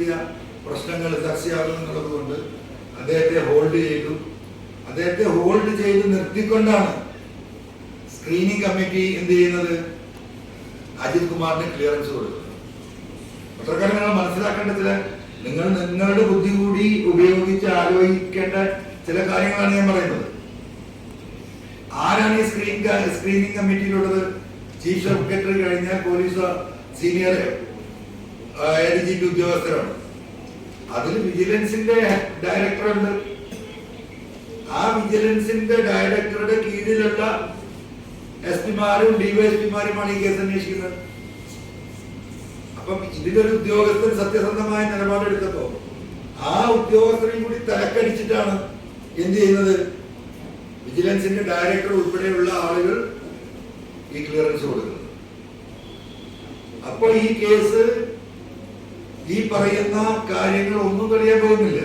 ചില പ്രശ്നങ്ങൾ ചർച്ചയാകുമെന്നുള്ളത് കൊണ്ട് അദ്ദേഹത്തെ ഹോൾഡ് ചെയ്തു. അദ്ദേഹത്തെ ഹോൾഡ് ചെയ്ത് നിർത്തിക്കൊണ്ടാണ് സ്ക്രീനിങ് കമ്മിറ്റി എന്ത് ചെയ്യുന്നത്? അജിത് കുമാറിന് ക്ലിയറൻസ് കൊടുക്കുന്നത്. പത്രക്കാരൻ നിങ്ങൾ മനസ്സിലാക്കേണ്ട നിങ്ങളുടെ ബുദ്ധി കൂടി ഉപയോഗിച്ച് ആലോചിക്കേണ്ട ചില കാര്യങ്ങളാണ് ഞാൻ പറയുന്നത്. ആരാണ് ഈ സ്ക്രീനിങ് കമ്മിറ്റിയിലുള്ളത്? ചീഫ് സെക്രട്ടറി കഴിഞ്ഞാൽ പോലീസ് സീനിയർ ADGP ഉദ്യോഗസ്ഥരാണ്. അതിൽ വിജിലൻസിന്റെ ഡയറക്ടർ ഉണ്ട്. ആ വിജിലൻസിന്റെ ഡയറക്ടറുടെ കീഴിലുള്ള SP-മാരും DYSP-മാരുമാണ് ഈ കേസ് അന്വേഷിക്കുന്നത്. അപ്പം ഇതിലൊരു ഉദ്യോഗസ്ഥൻ സത്യസന്ധമായ നിലപാടെടുത്തപ്പോ ആ ഉദ്യോഗസ്ഥരെയും കൂടി തലക്കടിച്ചിട്ടാണ് എന്ത് ചെയ്യുന്നത്? വിജിലൻസിന്റെ ഡയറക്ടർ ഉൾപ്പെടെയുള്ള ആളുകൾ ഈ ക്ലിയറൻസ് കൊടുക്കുന്നത്. അപ്പോൾ ഈ കേസ് ഈ പറയുന്ന കാര്യങ്ങൾ ഒന്നും കഴിയാൻ പോകുന്നില്ല.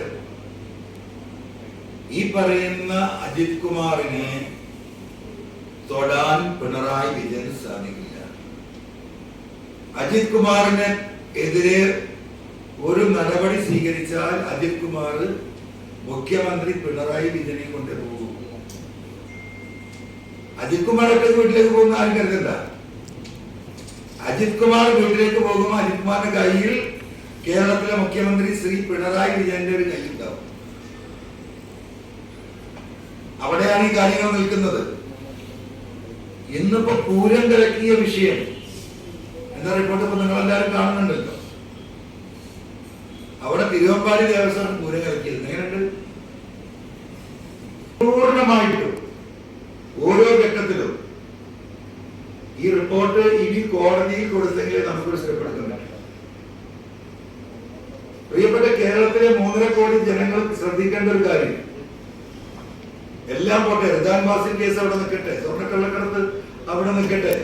ഈ പറയുന്ന അജിത് കുമാറിനെ തൊടാൻ പിണറായി വിജയൻ സാധിക്കില്ല. അജിത് കുമാറിന് എതിരെ ഒരു നടപടി സ്വീകരിച്ചാൽ അജിത് കുമാർ മുഖ്യമന്ത്രി പിണറായി വിജയനെ കൊണ്ടേ പോകും. അജിത് കുമാറൊക്കെ വീട്ടിലേക്ക് പോകുന്ന ആരും കരുതണ്ട. അജിത് കുമാർ വീട്ടിലേക്ക് പോകുമ്പോൾ അജിത് കുമാറിന്റെ കയ്യിൽ കേരളത്തിലെ മുഖ്യമന്ത്രി ശ്രീ പിണറായി വിജയന്റെ ഒരു കയ്യുണ്ടാവും. അവിടെയാണ് ഈ കാര്യങ്ങൾ നിൽക്കുന്നത്. ഇന്നിപ്പോ പൂരം കലക്കിയ വിഷയം എന്ന റിപ്പോർട്ട് ഇപ്പൊ നിങ്ങളെല്ലാവരും കാണുന്നുണ്ടല്ലോ. അവിടെ തിരുവമ്പാടി ദേവസ്വം പൂരം കലക്കിയത് എങ്ങനെയുണ്ട്? പൂർണ്ണമായിട്ടും ഓരോ ഘട്ടത്തിലും ഈ റിപ്പോർട്ട് ഇനി കോടതിയിൽ കൊടുത്തെങ്കിലേ നമുക്കൊരു സ്ഥിരപ്പെടുത്തുന്നുണ്ട്. പ്രിയപ്പെട്ട കേരളത്തിലെ 3.5 കോടി ജനങ്ങൾക്ക് ശ്രദ്ധിക്കേണ്ട ഒരു കാര്യം, എല്ലാം പോട്ടെ, റിദാൻ ബാസിൻ കേസ് അവിടെ നിൽക്കട്ടെ, സ്വർണ്ണക്കള്ളക്കടത്ത് അവിടെ നിൽക്കട്ടെ,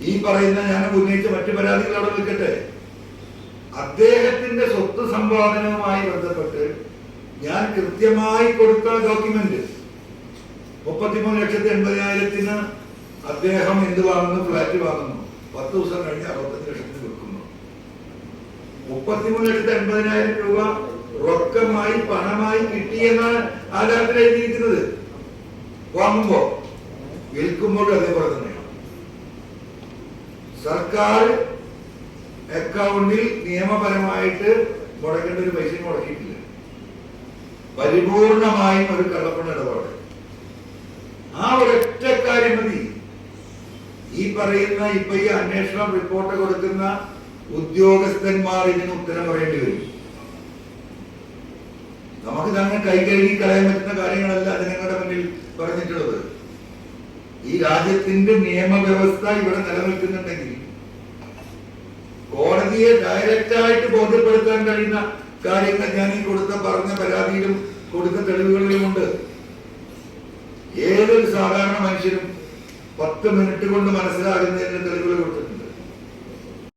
ഈ പറയുന്ന ഞാൻ ഉന്നയിച്ച മറ്റു പരാതികൾ അവിടെ നിൽക്കട്ടെ, അദ്ദേഹത്തിന്റെ സ്വത്ത് സമ്പാദനവുമായി ബന്ധപ്പെട്ട് ഞാൻ കൃത്യമായി കൊടുത്ത ഡോക്യുമെന്റ് 33,80,000 അദ്ദേഹം എന്ത് വാങ്ങുന്നു? ഫ്ലാറ്റ് വാങ്ങുന്നു. 10 ദിവസം കഴിഞ്ഞ് 65 ലക്ഷത്തിന് വിൽക്കുന്നു. 33,80,000 രൂപ റൊക്കമായി പണമായി കിട്ടിയെന്നാണ് ആധാരത്തിൽ എഴുതിയിരിക്കുന്നത്. വാങ്ങുമ്പോ വിൽക്കുമ്പോഴും അതേപോലെ തന്നെയാണ്. സർക്കാർ അക്കൗണ്ടിൽ നിയമപരമായിട്ട് മുടക്കേണ്ട ഒരു പൈസ മുടക്കിയിട്ടില്ല. പരിപൂർണമായും ഒരു കള്ളപ്പണ ഇടപാട്. ആ ഒരൊറ്റ കാര്യം മതി. ഈ പറയുന്ന ഇപ്പൊ ഈ അന്വേഷണം റിപ്പോർട്ട് കൊടുക്കുന്ന ഉദ്യോഗസ്ഥന്മാർ ഇതിന് ഉത്തരം പറയേണ്ടി വരും. നമുക്ക് തന്നെ കൈകഴുകി കളയാൻ പറ്റുന്ന കാര്യങ്ങളല്ല ജനങ്ങളുടെ മുന്നിൽ പറഞ്ഞിട്ടുള്ളത്. ഈ രാജ്യത്തിന്റെ നിയമവ്യവസ്ഥ ഇവിടെ നിലനിൽക്കുന്നുണ്ടെങ്കിൽ കോടതിയെ ഡയറക്റ്റായിട്ട് ബോധ്യപ്പെടുത്താൻ കഴിയുന്ന കാര്യങ്ങൾ ഞാൻ ഈ പറഞ്ഞ പരാതിയിലും കൊടുത്ത തെളിവുകളിലുമുണ്ട്. ഏതൊരു സാധാരണ മനുഷ്യനും 10 മിനിറ്റ് കൊണ്ട് മനസ്സിലാകുന്നതിന് തെളിവുകൾ കൊടുത്തു.